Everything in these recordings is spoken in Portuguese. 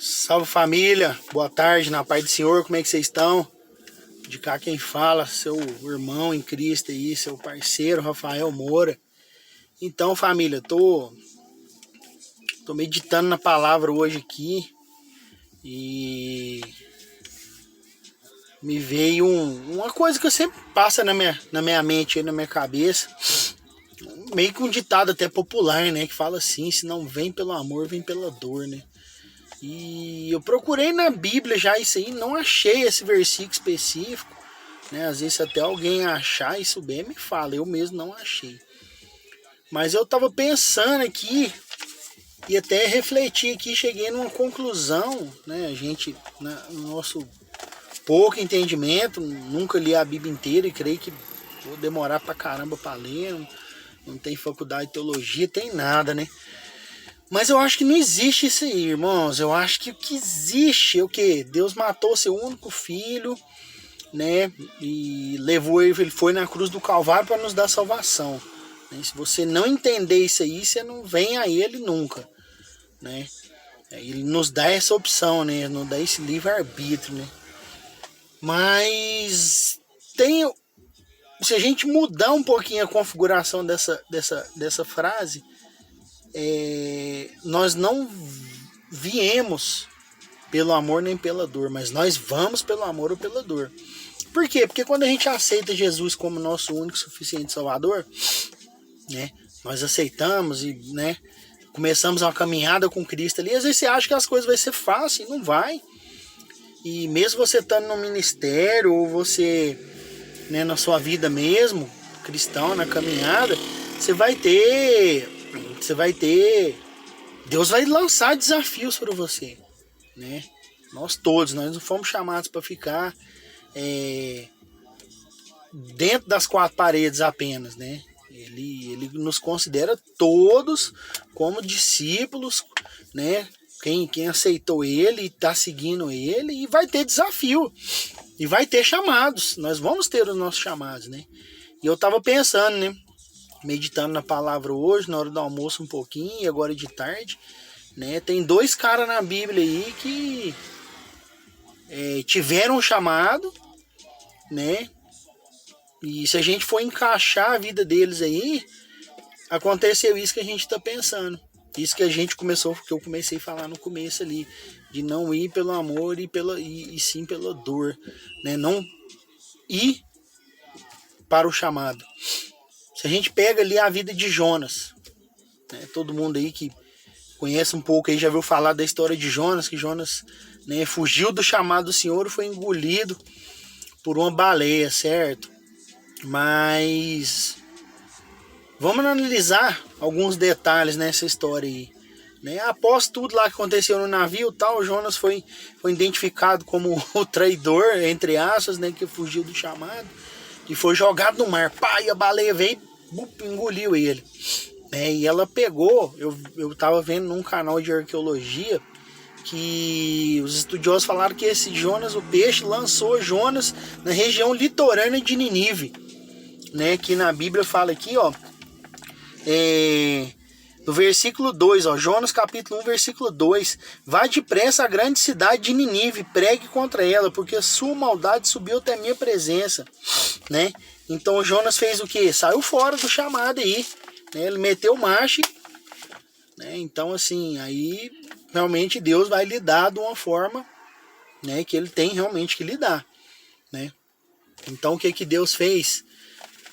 Salve família, boa tarde, na paz do Senhor, como é que vocês estão? De cá quem fala, seu irmão em Cristo aí, seu parceiro Rafael Moura. Então família, tô meditando na palavra hoje aqui e me veio uma coisa que eu sempre passa na minha mente, na minha cabeça, meio que um ditado até popular, né, que fala assim: se não vem pelo amor, vem pela dor, né? E eu procurei na Bíblia já isso aí, não achei esse versículo específico, né? Às vezes até alguém achar isso bem me fala, eu mesmo não achei. Mas eu tava pensando aqui e até refleti aqui, cheguei numa conclusão, né? A gente, no nosso pouco entendimento, nunca li a Bíblia inteira e creio que vou demorar pra caramba pra ler, não tem faculdade de teologia, tem nada, né? Mas eu acho que não existe isso aí, irmãos. Eu acho que o que existe é o quê? Deus matou seu único filho, né? E levou ele foi na cruz do Calvário para nos dar salvação. Né? Se você não entender isso aí, você não vem a ele nunca, né? Ele nos dá essa opção, né? Nos dá esse livre-arbítrio, né? Mas se a gente mudar um pouquinho a configuração dessa frase, nós não viemos pelo amor nem pela dor, mas nós vamos pelo amor ou pela dor. Por quê? Porque quando a gente aceita Jesus como nosso único suficiente Salvador, né, nós aceitamos e, né, começamos uma caminhada com Cristo ali, às vezes você acha que as coisas vão ser fáceis, não vai. E mesmo você estando no ministério ou você, né, na sua vida mesmo, cristão, na caminhada, Deus vai lançar desafios para você, né? Nós não fomos chamados para ficar dentro das quatro paredes apenas, né? Ele nos considera todos como discípulos, né? Quem aceitou ele, está seguindo ele, e vai ter desafio, e vai ter chamados, nós vamos ter os nossos chamados, né? E eu tava pensando, né? Meditando na palavra hoje, na hora do almoço um pouquinho, e agora de tarde, né? Tem dois caras na Bíblia aí que tiveram um chamado, né? E se a gente for encaixar a vida deles aí, aconteceu isso que a gente tá pensando. Isso que eu comecei a falar no começo ali, de não ir pelo amor e sim pela dor, né? Não ir para o chamado. Se a gente pega ali a vida de Jonas, né, todo mundo aí que conhece um pouco aí já viu falar da história de Jonas, que Jonas, né, fugiu do chamado do Senhor e foi engolido por uma baleia, certo? Mas vamos analisar alguns detalhes nessa história aí. Né? Após tudo lá que aconteceu no navio, tal, Jonas foi identificado como o traidor, entre aspas, né, que fugiu do chamado, que foi jogado no mar. Pá, e a baleia veio e engoliu ele. E ela pegou, eu tava vendo num canal de arqueologia que os estudiosos falaram que esse Jonas, o peixe, lançou Jonas na região litorânea de Nínive, né? Que na Bíblia fala aqui, ó, no versículo 2, ó, Jonas capítulo 1, versículo 2: vá depressa à grande cidade de Nínive, pregue contra ela, porque a sua maldade subiu até minha presença, né? Então Jonas fez o que? Saiu fora do chamado aí, né? Ele meteu marcha, né? Então assim, aí realmente Deus vai lidar de uma forma, né, que ele tem realmente que lidar, né? Então o que Deus fez?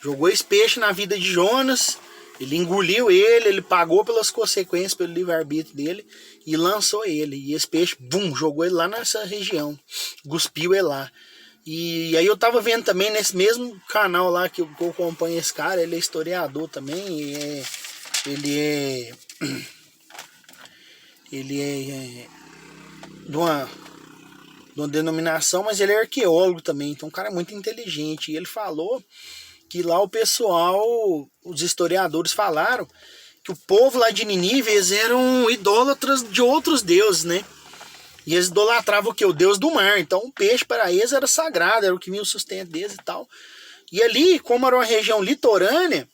Jogou esse peixe na vida de Jonas, ele engoliu ele pagou pelas consequências, pelo livre-arbítrio dele, e lançou ele. E esse peixe, bum, jogou ele lá nessa região, cuspiu ele lá. E aí eu tava vendo também nesse mesmo canal lá que eu acompanho esse cara, ele é historiador também, ele é de uma denominação, mas ele é arqueólogo também, então um cara muito inteligente. E ele falou que lá o pessoal, os historiadores falaram que o povo lá de Nínive, eles eram idólatras de outros deuses, né? E eles idolatravam o quê? O deus do mar. Então o peixe para eles era sagrado, era o que vinha o sustento deles e tal. E ali, como era uma região litorânea,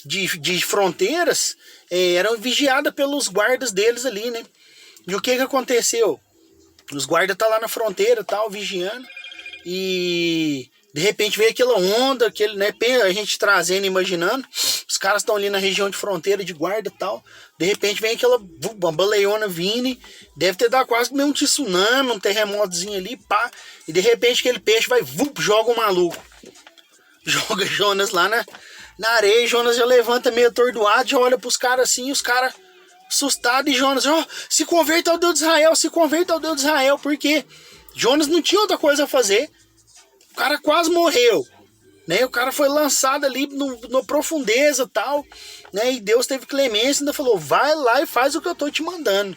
de fronteiras, era vigiada pelos guardas deles ali, né? E o que aconteceu? Os guardas tá lá na fronteira, tal, vigiando. E de repente veio aquela onda, aquele, né, a gente trazendo, imaginando. Os caras estão ali na região de fronteira de guarda e tal. De repente vem aquela uma baleona vindo. Deve ter dado quase meio um tsunami, um terremotozinho ali, pá. E de repente aquele peixe vai, joga o maluco. Joga Jonas lá na areia. Jonas já levanta meio atordoado, já olha pros caras assim, os caras assustados. E Jonas, se converta ao Deus de Israel, se converta ao Deus de Israel. Porque Jonas não tinha outra coisa a fazer. O cara quase morreu, né? O cara foi lançado ali no profundeza e tal, né? E Deus teve clemência e ainda falou, vai lá e faz o que eu tô te mandando,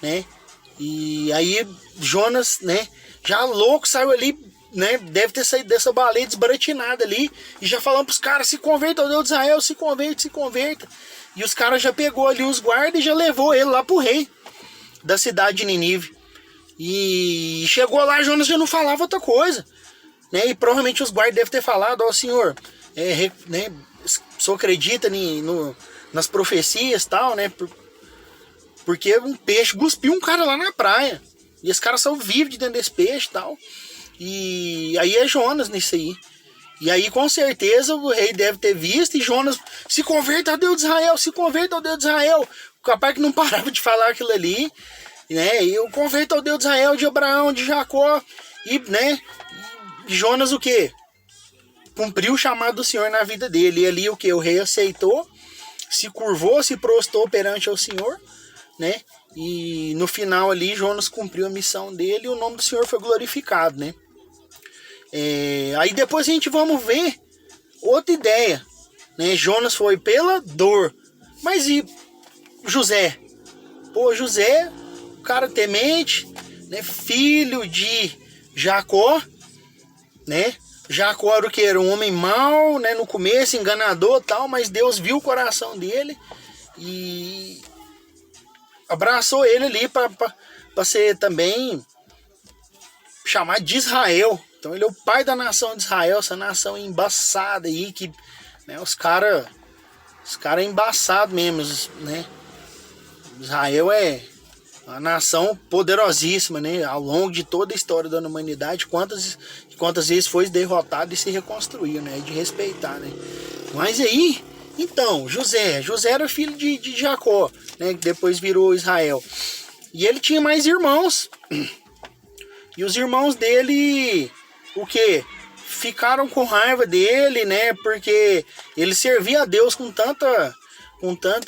né? E aí Jonas, né, já louco, saiu ali, né? Deve ter saído dessa baleia desbaratinada ali e já falando pros caras, se converta ao Deus de Israel, se converta. E os caras já pegou ali os guardas e já levou ele lá pro rei da cidade de Nínive. E chegou lá, Jonas já não falava outra coisa, né? E provavelmente os guardas devem ter falado, senhor, né, o senhor acredita nas profecias e tal, né? Porque um peixe cuspiu um cara lá na praia. E esse cara saiu vivo de dentro desse peixe e tal. E aí é Jonas nisso aí. E aí com certeza o rei deve ter visto e Jonas, se converta ao Deus de Israel, se converta ao Deus de Israel. O capaz que não parava de falar aquilo ali, né? E eu converto ao Deus de Israel, de Abraão, de Jacó. E, né? Jonas o quê? Cumpriu o chamado do Senhor na vida dele. E ali o quê? O rei aceitou, se curvou, se prostrou perante ao Senhor, né? E no final ali Jonas cumpriu a missão dele e o nome do Senhor foi glorificado, né? Aí depois a gente vamos ver outra ideia, né? Jonas foi pela dor. Mas e José? Pô, José, cara temente, né? Filho de Jacó, né? Jacó era o que? Era um homem mau, né? No começo, enganador e tal, mas Deus viu o coração dele e abraçou ele ali para ser também chamado de Israel. Então ele é o pai da nação de Israel, essa nação embaçada aí, que, né, os cara é embaçado mesmo, né? Israel é uma nação poderosíssima, né? Ao longo de toda a história da humanidade, quantas vezes foi derrotado e se reconstruiu, né? De respeitar, né? Mas aí, então, José era filho de Jacó, né? Que depois virou Israel. E ele tinha mais irmãos. E os irmãos dele, o quê? Ficaram com raiva dele, né? Porque ele servia a Deus com tanta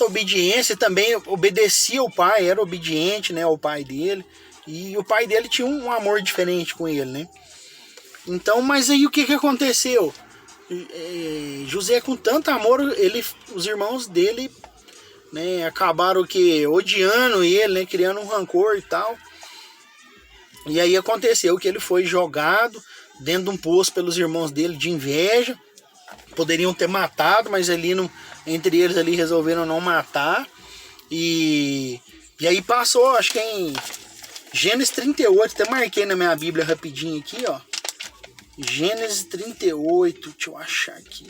obediência, também obedecia ao pai, era obediente, né, ao pai dele, e o pai dele tinha um amor diferente com ele, né? Então, mas aí o que aconteceu? José, com tanto amor, os irmãos dele, né, acabaram odiando ele, né, criando um rancor e tal. E aí aconteceu que ele foi jogado dentro de um poço pelos irmãos dele de inveja. Poderiam ter matado, mas ali entre eles ali resolveram não matar. E aí passou, acho que em Gênesis 38, até marquei na minha Bíblia rapidinho aqui, ó. Gênesis 38, deixa eu achar aqui.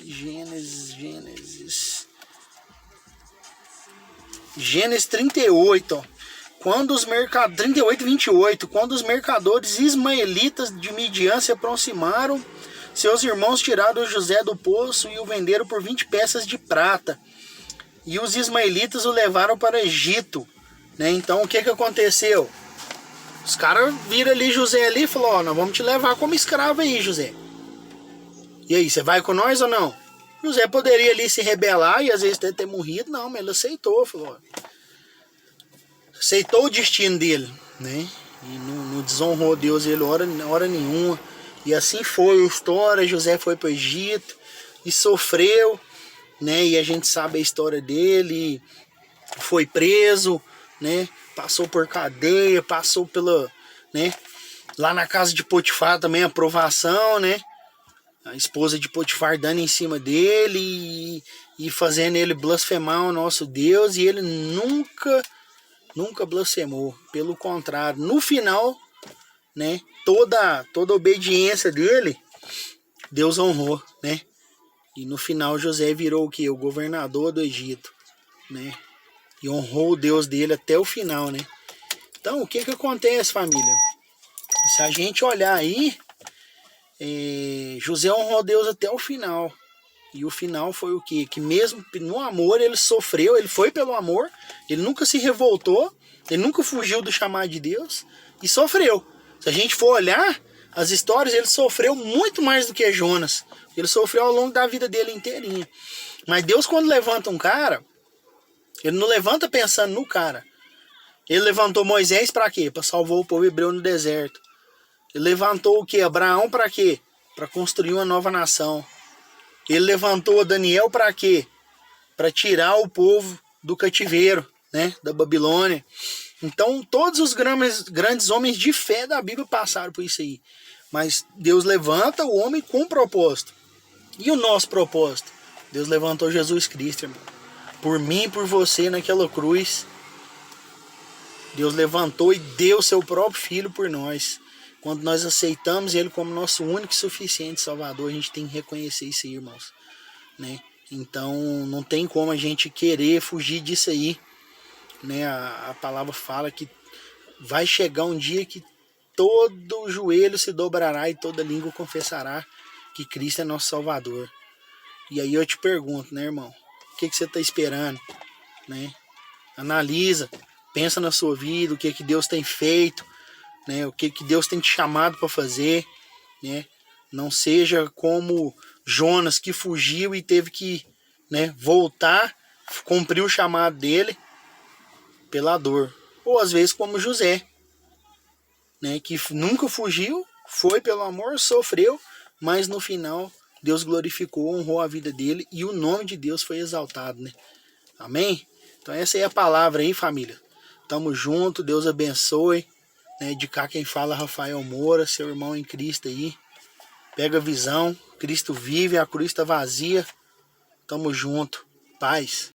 Gênesis 38, ó. 38 e 28, quando os mercadores ismaelitas de Midian se aproximaram, seus irmãos tiraram José do poço e o venderam por 20 peças de prata. E os ismaelitas o levaram para o Egito, né? Então o que aconteceu? Os caras viram ali José ali e falaram, nós vamos te levar como escravo aí, José. E aí, você vai com nós ou não? José poderia ali se rebelar e às vezes ter morrido, não, mas ele aceitou, falou. Aceitou o destino dele, né? E não desonrou Deus ele hora nenhuma. E assim foi a história. José foi para o Egito e sofreu, né? E a gente sabe a história dele. Foi preso, né? Passou por cadeia, passou pela, né? Lá na casa de Potifar também a provação, né? A esposa de Potifar dando em cima dele e fazendo ele blasfemar o nosso Deus. E ele nunca blasfemou. Pelo contrário, no final, né? Toda a obediência dele, Deus honrou, né? E no final José virou o quê? O governador do Egito, né? E honrou o Deus dele até o final, né? Então, o que acontece, família? Se a gente olhar aí, José honrou Deus até o final. E o final foi o quê? Que mesmo no amor ele sofreu, ele foi pelo amor, ele nunca se revoltou, ele nunca fugiu do chamado de Deus e sofreu. Se a gente for olhar as histórias, ele sofreu muito mais do que Jonas. Ele sofreu ao longo da vida dele inteirinha. Mas Deus, quando levanta um cara, ele não levanta pensando no cara. Ele levantou Moisés para quê? Para salvar o povo hebreu no deserto. Ele levantou o quê? Abraão para quê? Para construir uma nova nação. Ele levantou Daniel para quê? Para tirar o povo do cativeiro, né? Da Babilônia. Então, todos os grandes homens de fé da Bíblia passaram por isso aí. Mas Deus levanta o homem com propósito. E o nosso propósito? Deus levantou Jesus Cristo, irmão. Por mim e por você naquela cruz. Deus levantou e deu seu próprio Filho por nós. Quando nós aceitamos Ele como nosso único e suficiente Salvador, a gente tem que reconhecer isso aí, irmãos. Né? Então, não tem como a gente querer fugir disso aí. Né? A palavra fala que vai chegar um dia que todo joelho se dobrará e toda língua confessará que Cristo é nosso Salvador. E aí eu te pergunto, né, irmão? O que você está esperando? Né? Analisa, pensa na sua vida, o que Deus tem feito, né? O que Deus tem te chamado para fazer. Né? Não seja como Jonas, que fugiu e teve que, né, voltar, cumprir o chamado dele pela dor. Ou às vezes como José, né, que nunca fugiu, foi pelo amor, sofreu, mas no final Deus glorificou, honrou a vida dele e o nome de Deus foi exaltado, né? Amém? Então essa é a palavra aí, família. Tamo junto, Deus abençoe. Né? De cá quem fala, Rafael Moura, seu irmão em Cristo aí. Pega a visão, Cristo vive, a cruz está vazia. Tamo junto. Paz.